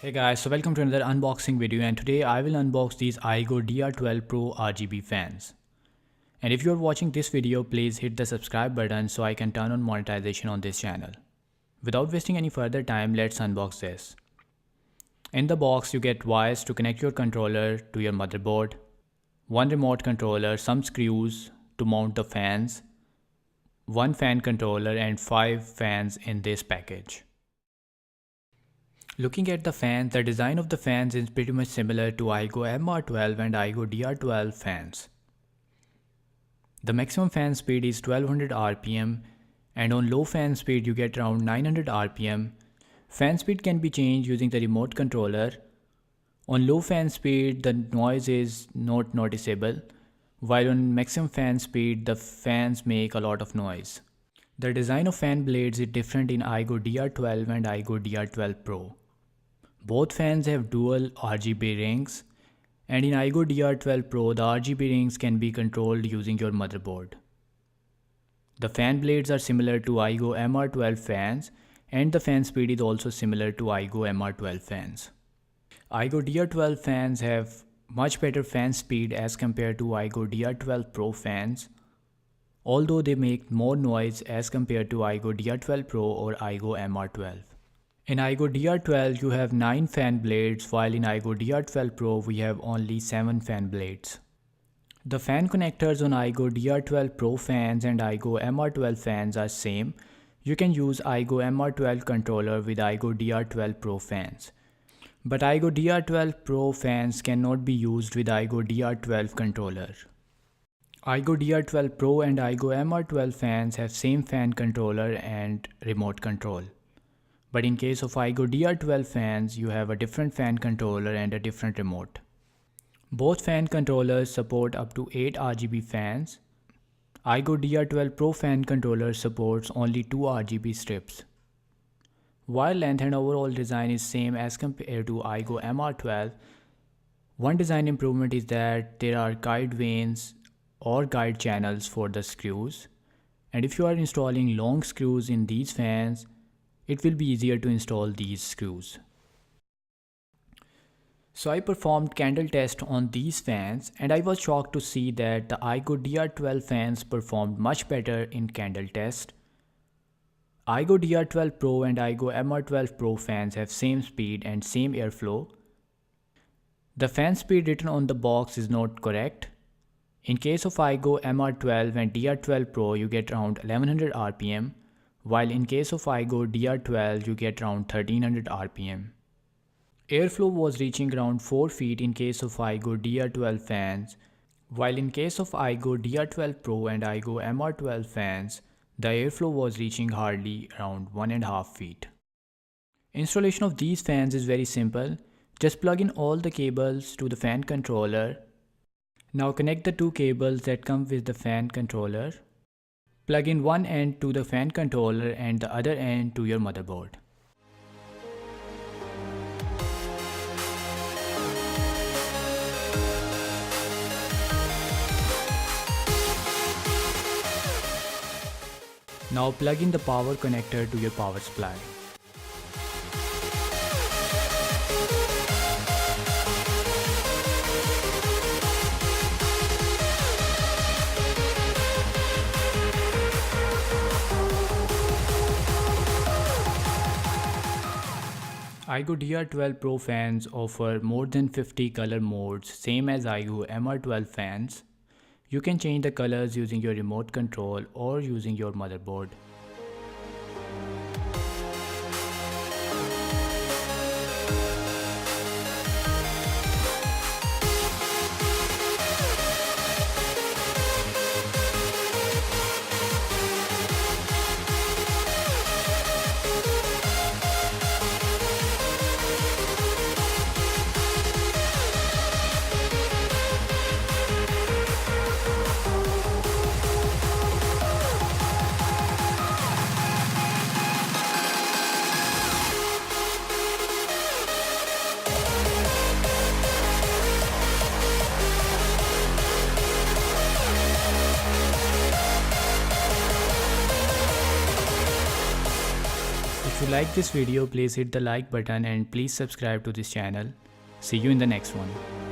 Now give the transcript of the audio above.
Hey guys, so welcome to another unboxing video, and today I will unbox these Aigo DR12 Pro RGB fans. And if you are watching this video, please hit the subscribe button so I can turn on monetization on this channel. Without wasting any further time, let's unbox this. In the box, you get wires to connect your controller to your motherboard, one remote controller, some screws to mount the fans, one fan controller, and 5 fans in this package. Looking at the fans, the design of the fans is pretty much similar to Aigo MR12 and Aigo DR12 fans. The maximum fan speed is 1200 RPM, and on low fan speed you get around 900 RPM. Fan speed can be changed using the remote controller. On low fan speed the noise is not noticeable, while on maximum fan speed the fans make a lot of noise. The design of fan blades is different in Aigo DR12 and Aigo DR12 Pro. Both fans have dual RGB rings, and in Aigo DR12 Pro the RGB rings can be controlled using your motherboard. The fan blades are similar to Aigo MR12 fans, and the fan speed is also similar to Aigo MR12 fans. Aigo DR12 fans have much better fan speed as compared to Aigo DR12 Pro fans, although they make more noise as compared to Aigo DR12 Pro or Aigo MR12. In Aigo DR12 you have 9 fan blades, while in Aigo DR12 Pro we have only 7 fan blades. The fan connectors on Aigo DR12 Pro fans and Aigo MR12 fans are same. You can use Aigo MR12 controller with Aigo DR12 Pro fans. But Aigo DR12 Pro fans cannot be used with Aigo DR12 controller. Aigo DR12 Pro and Aigo MR12 fans have same fan controller and remote control. But in case of Aigo DR12 fans, you have a different fan controller and a different remote. Both fan controllers support up to 8 RGB fans. Aigo DR12 Pro fan controller supports only 2 RGB strips. Wire length and overall design is same as compared to Aigo MR12. One design improvement is that there are guide vanes or guide channels for the screws. And if you are installing long screws in these fans, it will be easier to install these screws. So I performed candle test on these fans, and I was shocked to see that the Aigo DR12 fans performed much better in candle test. Aigo DR12 Pro and Aigo MR12 Pro fans have same speed and same airflow. The fan speed written on the box is not correct. In case of Aigo MR12 and DR12 Pro you get around 1100 RPM. While in case of Aigo DR12 you get around 1300 RPM. Airflow was reaching around 4 feet in case of Aigo DR12 fans, while in case of Aigo DR12 Pro and Aigo MR12 fans, the airflow was reaching hardly around 1.5 feet. Installation of these fans is very simple. Just plug in all the cables to the fan controller. Now connect the 2 cables that come with the fan controller. Plug in one end to the fan controller and the other end to your motherboard. Now plug in the power connector to your power supply. Aigo DR12 Pro fans offer more than 50 color modes, same as Aigo MR12 fans. You can change the colors using your remote control or using your motherboard. like this video, please hit the like button and please subscribe to this channel. See you in the next one.